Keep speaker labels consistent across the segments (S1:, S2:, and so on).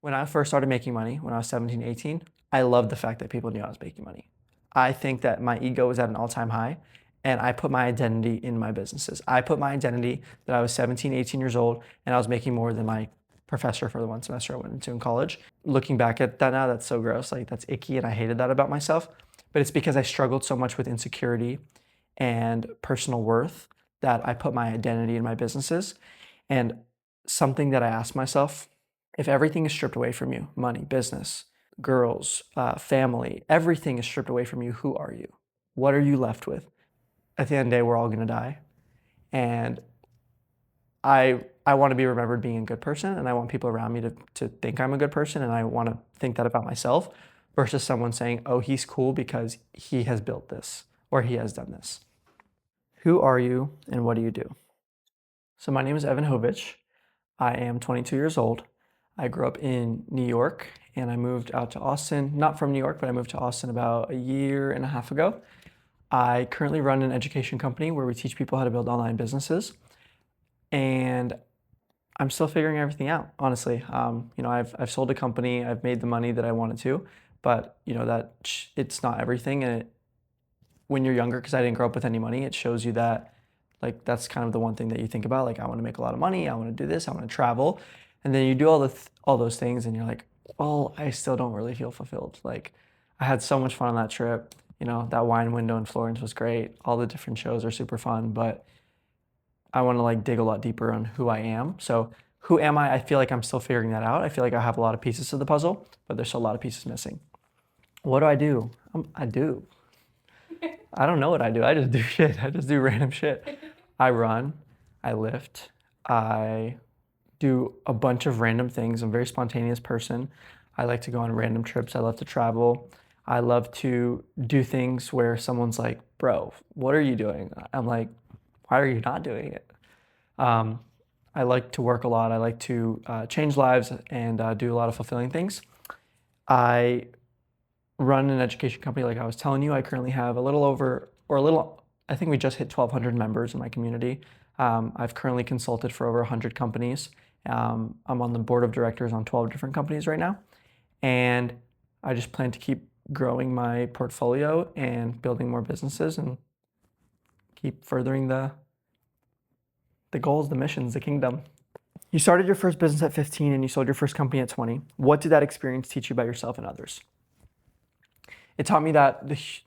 S1: When I first started making money, when I was 17, 18, I loved the fact that people knew I was making money. I think that my ego was at an all-time high, and I put my identity in my businesses. I put my identity that I was 17, 18 years old, and I was making more than my professor for the one semester I went into in college. Looking back at that now, that's so gross. Like, that's icky, and I hated that about myself. But it's because I struggled so much with insecurity and personal worth that I put my identity in my businesses. And something that I asked myself, if everything is stripped away from you, money, business, girls, family, everything is stripped away from you, who are you? What are you left with? At the end of the day, we're all gonna die. And I want to be remembered being a good person, and I want people around me to think I'm a good person, and I want to think that about myself versus someone saying, oh, he's cool because he has built this or he has done this. Who are you and what do you do? So my name is Evan Hovich. I am 22 years old. I grew up in New York and I moved out to Austin, not from New York, but I moved to Austin about a year and a half ago. I currently run an education company where we teach people how to build online businesses. And I'm still figuring everything out, honestly. I've sold a company, I've made the money that I wanted to, but it's not everything. And when you're younger, because I didn't grow up with any money, it shows you that like that's kind of the one thing that you think about. Like, I want to make a lot of money, I want to do this, I want to travel, and then you do all those things, and you're like, well, I still don't really feel fulfilled. Like, I had so much fun on that trip. That wine window in Florence was great. All the different shows are super fun, but I want to like dig a lot deeper on who I am. So who am I? I feel like I'm still figuring that out. I feel like I have a lot of pieces to the puzzle, but there's still a lot of pieces missing. What do I do? I do. I don't know what I do. I just do shit. I just do random shit. I run, I lift, I do a bunch of random things. I'm a very spontaneous person. I like to go on random trips. I love to travel. I love to do things where someone's like, bro, what are you doing? I'm like, why are you not doing it? Um, I like to work a lot. I like to change lives and do a lot of fulfilling things. I run an education company like I was telling you. I currently have a little over, or a little, I think we just hit 1,200 members in my community. I've currently consulted for over 100 companies. I'm on the board of directors on 12 different companies right now. And I just plan to keep growing my portfolio and building more businesses and keep furthering the goals, the missions, the kingdom. You started your first business at 15 and you sold your first company at 20. What did that experience teach you about yourself and others? It taught me that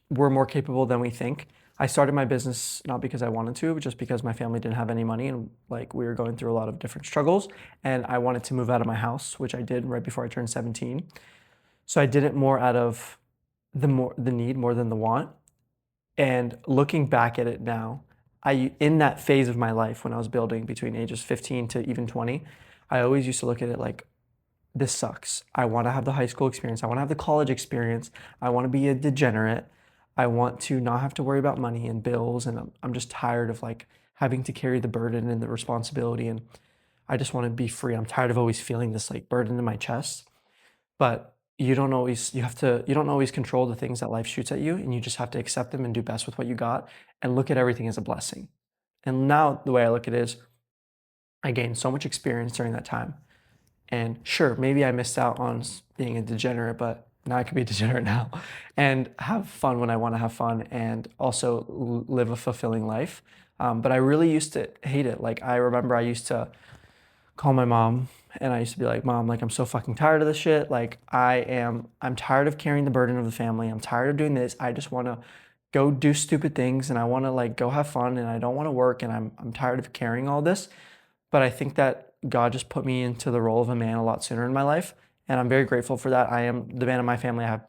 S1: we're more capable than we think. I started my business not because I wanted to, but just because my family didn't have any money and like we were going through a lot of different struggles, and I wanted to move out of my house, which I did right before I turned 17. So I did it more out of the need more than the want. And looking back at it now, in that phase of my life when I was building between ages 15 to even 20, I always used to look at it like, this sucks. I want to have the high school experience. I want to have the college experience. I want to be a degenerate. I want to not have to worry about money and bills. And I'm just tired of like having to carry the burden and the responsibility. And I just want to be free. I'm tired of always feeling this like burden in my chest. But you don't always control the things that life shoots at you, and you just have to accept them and do best with what you got and look at everything as a blessing. And now the way I look at it is I gained so much experience during that time. And sure, maybe I missed out on being a degenerate, but now I can be a degenerate now and have fun when I want to have fun and also live a fulfilling life. But I really used to hate it. Like, I remember I used to call my mom and I used to be like, Mom, like, I'm so fucking tired of this shit. Like, I'm tired of carrying the burden of the family. I'm tired of doing this. I just want to go do stupid things and I want to like go have fun and I don't want to work and I'm tired of carrying all this. But I think that God just put me into the role of a man a lot sooner in my life. And I'm very grateful for that. I am the man of my family. I have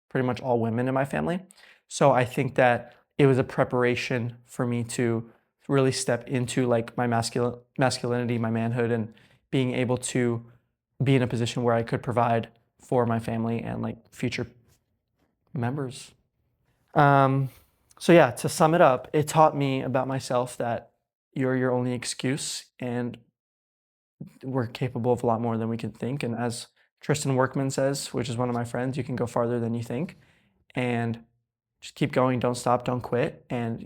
S1: pretty much all women in my family. So I think that it was a preparation for me to really step into like my masculinity, my manhood, and being able to be in a position where I could provide for my family and like future members. So yeah, to sum it up, it taught me about myself that you're your only excuse and we're capable of a lot more than we can think. And as Tristan Workman says, which is one of my friends, you can go farther than you think. And just keep going, don't stop, don't quit. And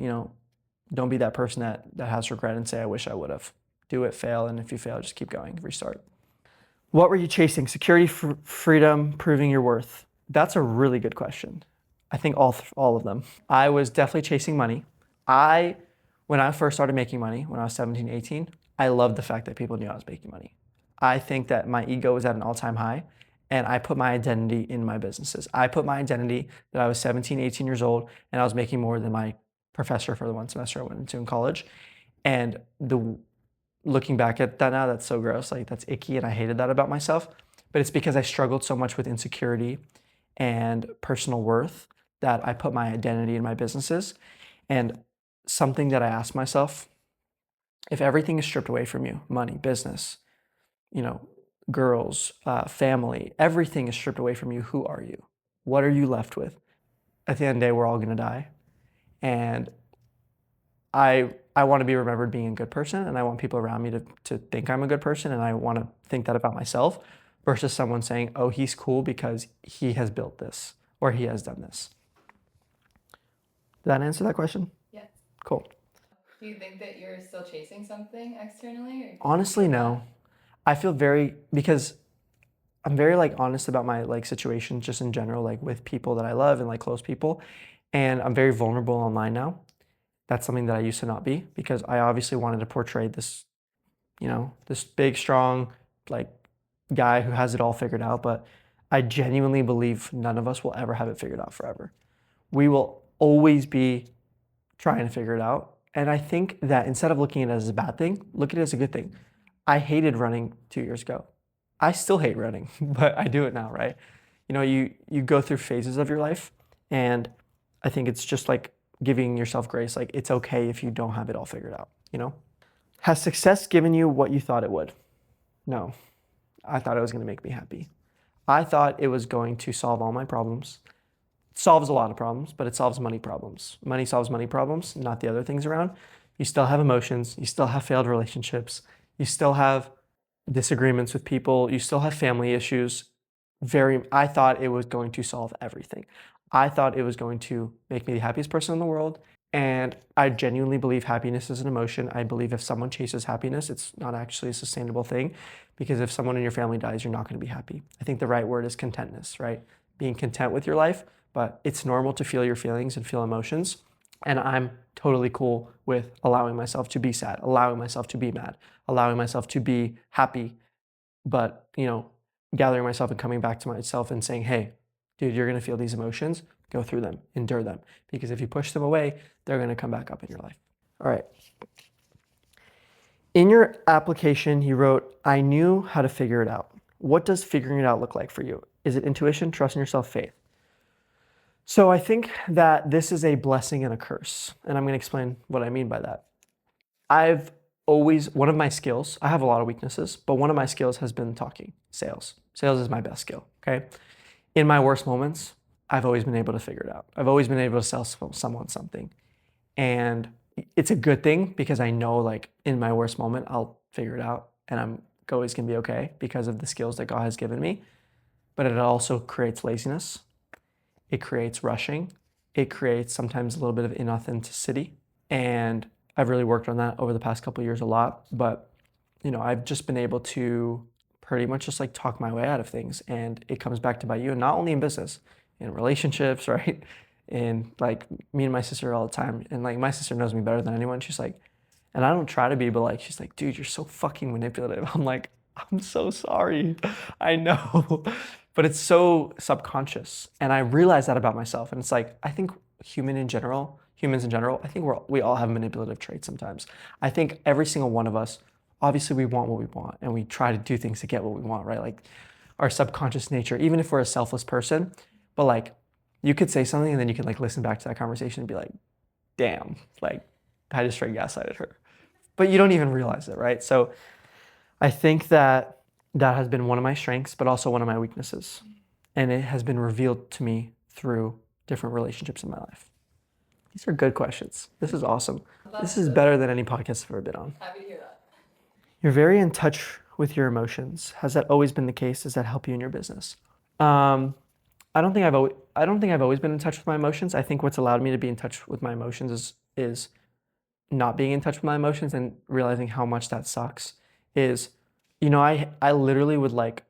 S1: don't be that person that has regret and say, I wish I would have. Do it, fail, and if you fail, just keep going, restart. What were you chasing? Security, freedom, proving your worth? That's a really good question. I think all of them. I was definitely chasing money. I, when I first started making money, when I was 17, 18, I loved the fact that people knew I was making money. I think that my ego was at an all-time high, and I put my identity in my businesses. I put my identity that I was 17, 18 years old, and I was making more than my professor for the one semester I went into in college. And looking back at that now, that's so gross. Like, that's icky, and I hated that about myself. But it's because I struggled so much with insecurity and personal worth that I put my identity in my businesses. And something that I asked myself, if everything is stripped away from you, money, business, you know, girls, family, everything is stripped away from you, who are you? What are you left with? At the end of the day, we're all gonna die. And I want to be remembered being a good person, and I want people around me to think I'm a good person, and I want to think that about myself versus someone saying, oh, he's cool because he has built this or he has done this. Did that answer that question?
S2: Yes.
S1: Cool.
S2: Do you think that you're still chasing something externally? Or
S1: Honestly, no. I feel because I'm very like honest about my like situations just in general, like with people that I love and like close people. And I'm very vulnerable online now. That's something that I used to not be because I obviously wanted to portray this, this big, strong, like guy who has it all figured out. But I genuinely believe none of us will ever have it figured out forever. We will always be trying to figure it out. And I think that instead of looking at it as a bad thing, look at it as a good thing. I hated running 2 years ago. I still hate running, but I do it now, right? You go through phases of your life, and I think it's just like giving yourself grace. Like, it's okay if you don't have it all figured out. Has success given you what you thought it would? No. I thought it was going to make me happy. I thought it was going to solve all my problems. It solves a lot of problems, but it solves money problems. Money solves money problems, not the other things around. You still have emotions. You still have failed relationships. You still have disagreements with people. You still have family issues. I thought it was going to solve everything. I thought it was going to make me the happiest person in the world. And I genuinely believe happiness is an emotion. I believe if someone chases happiness, it's not actually a sustainable thing, because if someone in your family dies, you're not going to be happy. I think the right word is contentness, right? Being content with your life, but it's normal to feel your feelings and feel emotions. And I'm totally cool with allowing myself to be sad, allowing myself to be mad, allowing myself to be happy, but, gathering myself and coming back to myself and saying, hey, dude, you're going to feel these emotions, go through them, endure them. Because if you push them away, they're going to come back up in your life. All right. In your application, you wrote, I knew how to figure it out. What does figuring it out look like for you? Is it intuition, trust in yourself, faith? So I think that this is a blessing and a curse. And I'm going to explain what I mean by that. One of my skills, I have a lot of weaknesses, but one of my skills has been talking, sales. Sales is my best skill, okay? In my worst moments, I've always been able to figure it out. I've always been able to sell someone something. And it's a good thing because I know, like, in my worst moment, I'll figure it out and I'm always gonna be okay because of the skills that God has given me. But it also creates laziness. It creates rushing. It creates sometimes a little bit of inauthenticity. And I've really worked on that over the past couple of years a lot. But, I've just been able to pretty much just like talk my way out of things. And it comes back to bite you, and not only in business, in relationships, right? And like me and my sister all the time. And like my sister knows me better than anyone. She's like, and I don't try to be, but like, she's like, dude, you're so fucking manipulative. I'm like, I'm so sorry. I know. But it's so subconscious. And I realize that about myself. And it's like, I think humans in general, I think we all have manipulative traits sometimes. I think every single one of us, obviously we want what we want and we try to do things to get what we want, right? Like our subconscious nature, even if we're a selfless person, but like you could say something and then you can like listen back to that conversation and be like, damn, like I just straight gaslighted her. But you don't even realize it, right? So I think that has been one of my strengths, but also one of my weaknesses. And it has been revealed to me through different relationships in my life. These are good questions. This is awesome. This is better than any podcast I've ever been on.
S2: Happy to hear that.
S1: You're very in touch with your emotions. Has that always been the case? Does that help you in your business? I don't think I've always been in touch with my emotions. I think what's allowed me to be in touch with my emotions is not being in touch with my emotions and realizing how much that sucks. Is I literally would like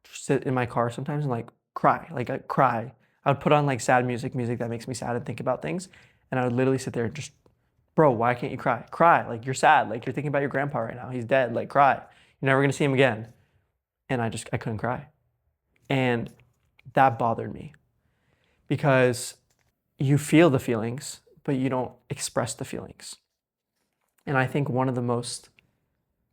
S1: sit in my car sometimes and like cry, like I cry. I would put on like sad music, music that makes me sad and think about things. And I would literally sit there and just, bro, why can't you cry? Cry. Like you're sad. Like you're thinking about your grandpa right now. He's dead. Like cry. You're never gonna see him again. And I couldn't cry. And that bothered me because you feel the feelings, but you don't express the feelings. And I think one of the most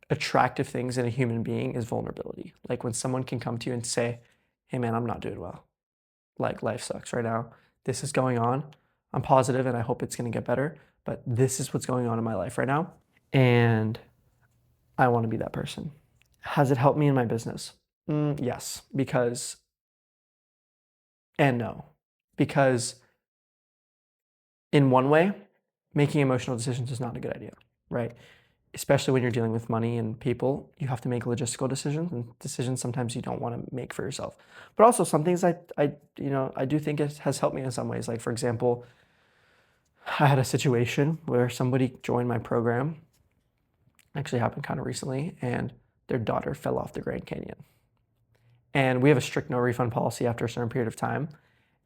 S1: attractive things in a human being is vulnerability. Like when someone can come to you and say, hey man, I'm not doing well. Like life sucks right now. This is going on. I'm positive and I hope it's going to get better, but this is what's going on in my life right now. And I want to be that person. Has it helped me in my business? Yes, because, and no, because in one way, making emotional decisions is not a good idea, right? Especially when you're dealing with money and people, you have to make logistical decisions and decisions sometimes you don't want to make for yourself. But also some things I do think it has helped me in some ways. Like for example, I had a situation where somebody joined my program, actually happened kind of recently, and their daughter fell off the Grand Canyon. And we have a strict no refund policy after a certain period of time.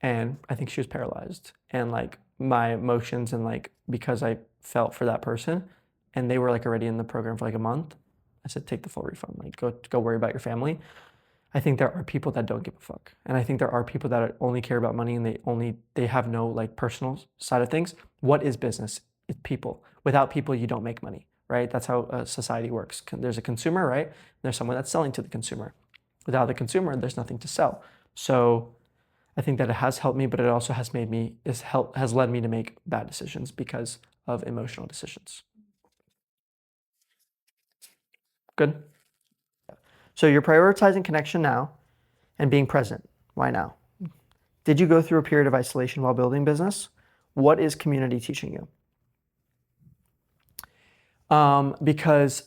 S1: And I think she was paralyzed. And like my emotions and like because I felt for that person and they were like already in the program for like a month, I said, take the full refund. Like go worry about your family. I think there are people that don't give a fuck. And I think there are people that only care about money and they have no like personal side of things. What is business? It's people. Without people, you don't make money, right? That's how society works. There's a consumer, right? There's someone that's selling to the consumer. Without the consumer, there's nothing to sell. So I think that it has helped me, but it also has has led me to make bad decisions because of emotional decisions. Good. So you're prioritizing connection now and being present. Why now? Did you go through a period of isolation while building business? What is community teaching you? Because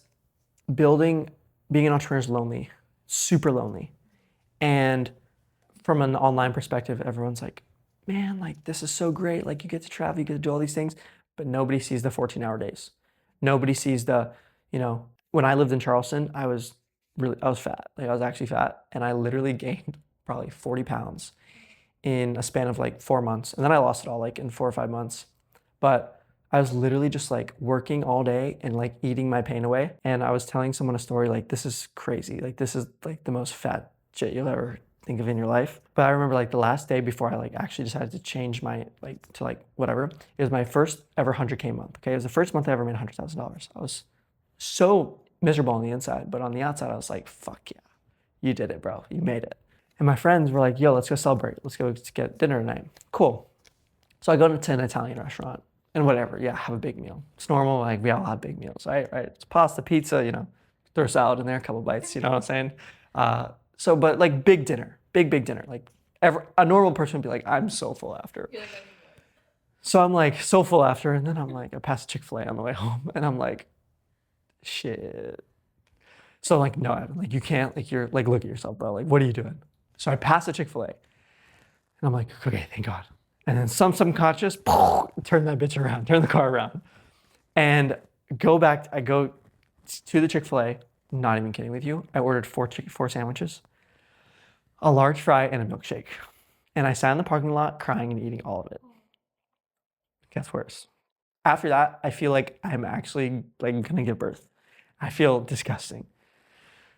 S1: being an entrepreneur is lonely, super lonely. And from an online perspective, everyone's like, man, like this is so great. Like you get to travel, you get to do all these things, but nobody sees the 14-hour days. Nobody sees when I lived in Charleston, I was fat. Like I was actually fat and I literally gained probably 40 pounds in a span of like 4 months. And then I lost it all like in 4 or 5 months. But I was literally just like working all day and like eating my pain away. And I was telling someone a story like, this is crazy. Like this is like the most fat shit you'll ever think of in your life. But I remember like the last day before I like actually decided to change my like to like whatever, it was my first ever 100K month. Okay. It was the first month I ever made $100,000. I was so miserable on the inside, but on the outside, I was like, fuck yeah, you did it, bro. You made it. And my friends were like, yo, let's go celebrate. Let's go get dinner tonight. Cool. So I go to an Italian restaurant and whatever. Yeah, have a big meal. It's normal. Like we all have big meals, right? Right. It's pasta, pizza, throw a salad in there, a couple bites, you know what I'm saying? But like big dinner. Like a normal person would be like, I'm so full after.
S2: You're like, I need more.
S1: So I'm like so full after. And then I'm like, I passed Chick-fil-A on the way home and I'm like, shit. So I'm like, no, Evan, like you can't, like you're like, look at yourself, bro. Like, what are you doing? So I passed the Chick-fil-A and I'm like, okay, thank God. And then some subconscious, turn that bitch around, turn the car around and I go to the Chick-fil-A, not even kidding with you. I ordered four sandwiches, a large fry and a milkshake. And I sat in the parking lot crying and eating all of it. Gets worse. After that, I feel like I'm actually like gonna give birth. I feel disgusting.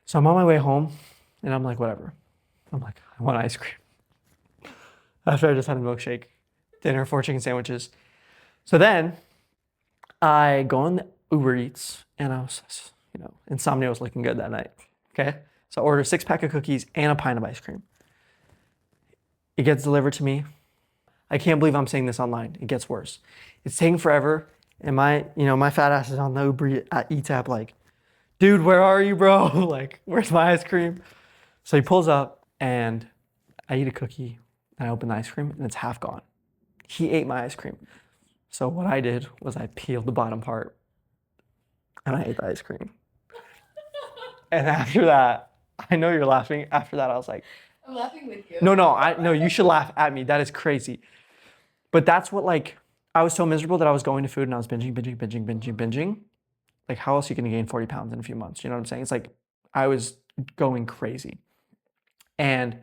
S1: So I'm on my way home and I'm like, whatever. I'm like, I want ice cream. After I just had a milkshake, dinner, 4 chicken sandwiches. So then I go on the Uber Eats and I was, insomnia was looking good that night. Okay. So I ordered a 6-pack of cookies and a pint of ice cream. It gets delivered to me. I can't believe I'm saying this online. It gets worse. It's taking forever. And my fat ass is on the Uber Eats app like, dude, where are you, bro? Like, where's my ice cream? So he pulls up and I eat a cookie and I open the ice cream and it's half gone. He ate my ice cream. So what I did was I peeled the bottom part and I ate the ice cream. And after that, I know you're laughing. After that, I was like,
S2: I'm laughing with you.
S1: no, you should laugh at me. That is crazy. But that's what I was so miserable that I was going to food and I was binging. Like how else are you gonna gain 40 pounds in a few months? You know what I'm saying? It's like, I was going crazy. And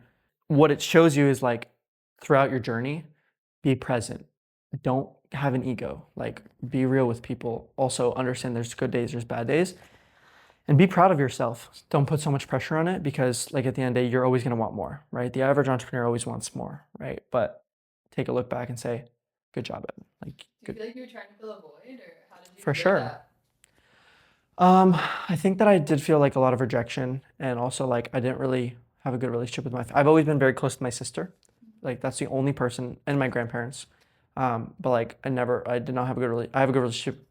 S1: what it shows you is like throughout your journey, be present. Don't have an ego. Like be real with people. Also understand there's good days, there's bad days, and be proud of yourself. Don't put so much pressure on it because like at the end of the day, you're always going to want more, right? The average entrepreneur always wants more, right? But take a look back and say, good job, Evan. Like
S2: Do you
S1: good
S2: feel like you were trying to fill a void, or how did you
S1: for
S2: feel
S1: sure.
S2: that?
S1: I think that I did feel like a lot of rejection and also like I didn't really have a good relationship with I've always been very close to my sister. Like that's the only person and my grandparents. But like I did not have a I have a good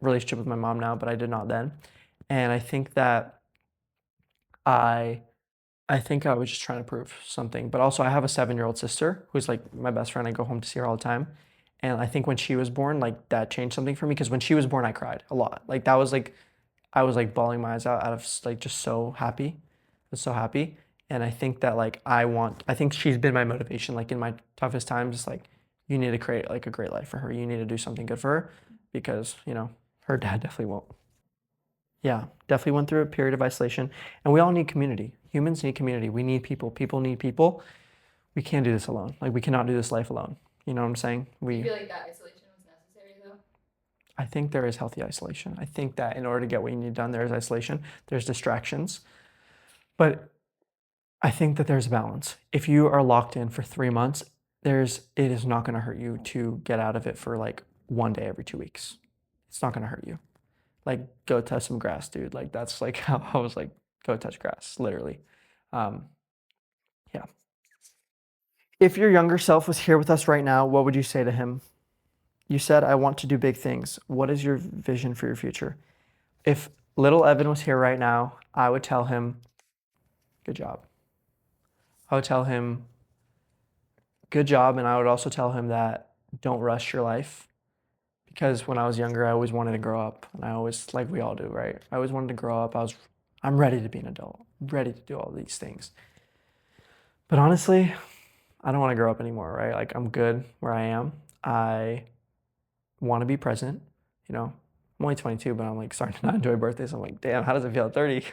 S1: relationship with my mom now, but I did not then. And I think that I I think I was just trying to prove something. But also I have a 7-year-old sister who's like my best friend. I go home to see her all the time. And I think when she was born, like that changed something for me because when she was born, I cried a lot. Like that was like I was like bawling my eyes out of like just so happy. I was so happy. And I think that like I think she's been my motivation like in my toughest times. Just like you need to create like a great life for her. You need to do something good for her because, her dad definitely won't. Yeah, definitely went through a period of isolation. And we all need community. Humans need community. We need people. People need people. We can't do this alone. Like we cannot do this life alone. You know what I'm saying?
S2: Do you feel like that isolation was necessary though?
S1: I think there is healthy isolation. I think that in order to get what you need done, there is isolation. There's distractions. But I think that there's a balance. If you are locked in for 3 months, it is not going to hurt you to get out of it for like one day every 2 weeks. It's not going to hurt you. Like go touch some grass, dude. Like that's like how I was like, go touch grass, literally. Um, yeah. If your younger self was here with us right now, what would you say to him? You said, I want to do big things. What is your vision for your future? If little Evan was here right now, I would tell him, good job. I would tell him, good job. And I would also tell him that don't rush your life. Because when I was younger, I always wanted to grow up. And I always, like we all do, right? I always wanted to grow up. I'm ready to be an adult. I'm ready to do all these things. But honestly, I don't want to grow up anymore, right? Like I'm good where I am. I want to be present. I'm only 22, but I'm like starting to not enjoy birthdays. I'm like, damn, how does it feel at 30?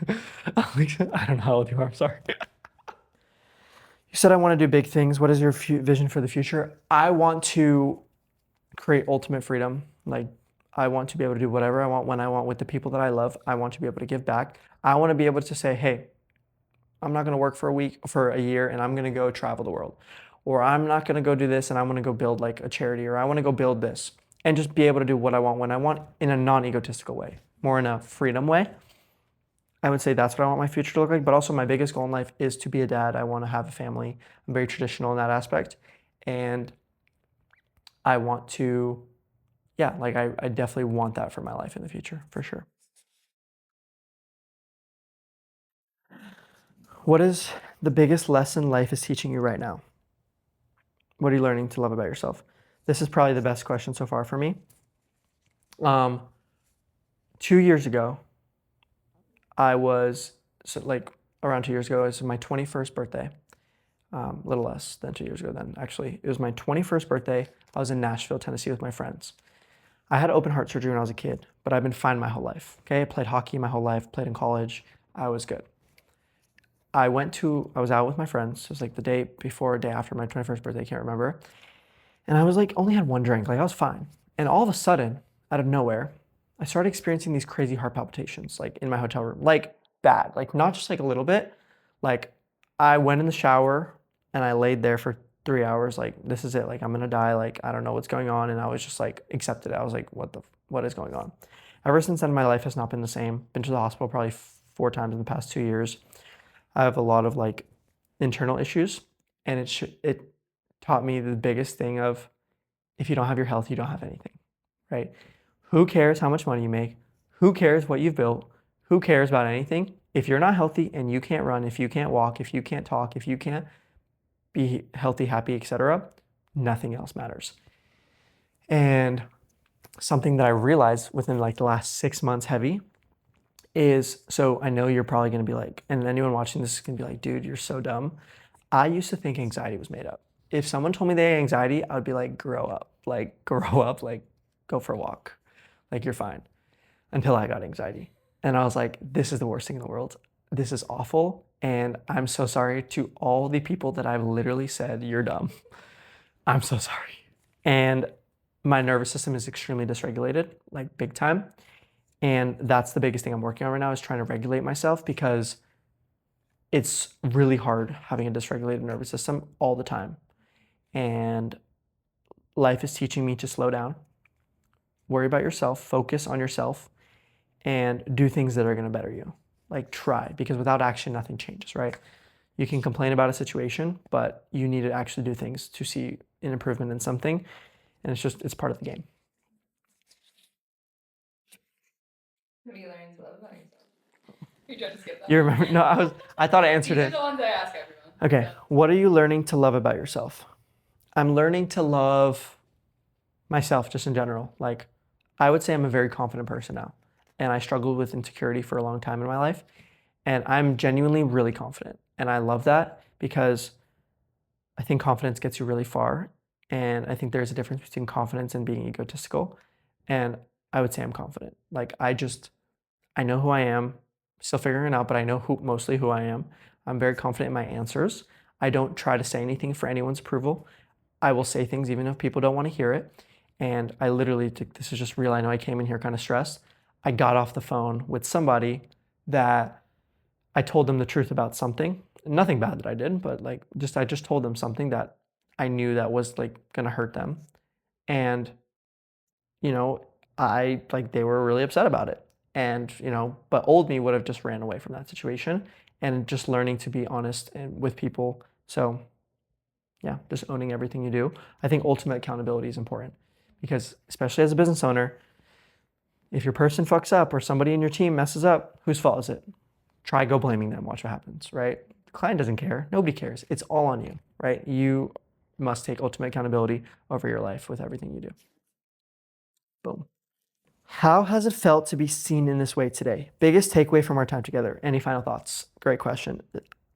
S1: I'm like, I don't know how old you are. I'm sorry. You said I want to do big things. What is your vision for the future? I want to create ultimate freedom. Like, I want to be able to do whatever I want when I want with the people that I love. I want to be able to give back. I want to be able to say, hey, I'm not going to work for a year, and I'm going to go travel the world. Or I'm not going to go do this and I want to go build like a charity, or I want to go build this and just be able to do what I want when I want in a non-egotistical way, more in a freedom way. I would say that's what I want my future to look like. But also my biggest goal in life is to be a dad. I want to have a family. I'm very traditional in that aspect. And I want to, yeah, like I definitely want that for my life in the future, for sure. What is the biggest lesson life is teaching you right now? What are you learning to love about yourself? This is probably the best question so far for me. 2 years ago, I was so like around 2 years ago. It was my 21st birthday. A little less than 2 years ago. Then actually, it was my 21st birthday. I was in Nashville, Tennessee, with my friends. I had open heart surgery when I was a kid, but I've been fine my whole life. Okay, I played hockey my whole life. Played in college. I was good. I was out with my friends. It was like the day before or day after my 21st birthday. I can't remember. And I was like, only had one drink. Like I was fine. And all of a sudden, out of nowhere, I started experiencing these crazy heart palpitations, like in my hotel room, like bad, like not just like a little bit. Like I went in the shower and I laid there for 3 hours. Like this is it. Like I'm gonna die. Like I don't know what's going on. And I was just like accepted it. I was like, what is going on? Ever since then, my life has not been the same. Been to the hospital probably 4 times in the past 2 years. I have a lot of like internal issues, and it taught me the biggest thing of if you don't have your health, you don't have anything, right? Who cares how much money you make? Who cares what you've built? Who cares about anything? If you're not healthy and you can't run, if you can't walk, if you can't talk, if you can't be healthy, happy, etc., nothing else matters. And something that I realized within like the last 6 months heavy is, so I know you're probably going to be like, and anyone watching this is going to be like, dude, you're so dumb. I used to think anxiety was made up. If someone told me they had anxiety, I would be like, grow up, like go for a walk, like you're fine. Until I got anxiety. And I was like, this is the worst thing in the world. this is awful. And I'm so sorry to all the people that I've literally said, you're dumb. I'm so sorry. And my nervous system is extremely dysregulated, like big time. And that's the biggest thing I'm working on right now is trying to regulate myself because it's really hard having a dysregulated nervous system all the time. And life is teaching me to slow down, worry about yourself, focus on yourself, and do things that are going to better you. Like try, because without action, nothing changes, right? You can complain about a situation, but you need to actually do things to see an improvement in something. And it's part of the game.
S2: What are you learning to love about yourself? You tried to skip that.
S1: You remember? No, I thought I answered
S2: These are
S1: it.
S2: the ones I ask everyone.
S1: Okay. What are you learning to love about yourself? I'm learning to love myself just in general. Like, I would say I'm a very confident person now. And I struggled with insecurity for a long time in my life. And I'm genuinely really confident. And I love that because I think confidence gets you really far. And I think there's a difference between confidence and being egotistical. And I would say I'm confident. Like, I know who I am, still figuring it out, but I know mostly who I am. I'm very confident in my answers. I don't try to say anything for anyone's approval. I will say things even if people don't want to hear it. And I literally, this is just real. I know I came in here kind of stressed. I got off the phone with somebody that I told them the truth about something. Nothing bad that I did, but like I just told them something that I knew that was like gonna hurt them. And, you know, they were really upset about it. And, but old me would have just ran away from that situation and just learning to be honest and with people. So yeah, just owning everything you do. I think ultimate accountability is important because especially as a business owner, if your person fucks up or somebody in your team messes up, whose fault is it? Try go blaming them, watch what happens, right? The client doesn't care, nobody cares. It's all on you, right? You must take ultimate accountability over your life with everything you do. Boom. How has it felt to be seen in this way today? Biggest takeaway from our time together. Any final thoughts? Great question.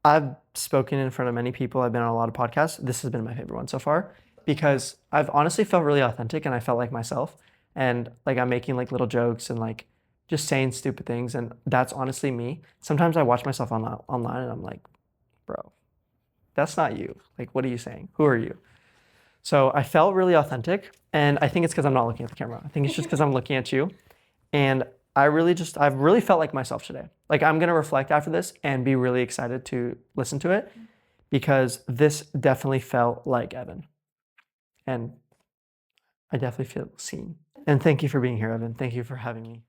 S1: I've spoken in front of many people. I've been on a lot of podcasts. This has been my favorite one so far because I've honestly felt really authentic and I felt like myself. And like I'm making like little jokes and like just saying stupid things. And that's honestly me. Sometimes I watch myself online and I'm like, bro, that's not you. Like, what are you saying? Who are you? So I felt really authentic. And I think it's because I'm not looking at the camera. I think it's just because I'm looking at you. And I've really felt like myself today. Like I'm going to reflect after this and be really excited to listen to it because this definitely felt like Evan. And I definitely feel seen. And thank you for being here, Evan. Thank you for having me.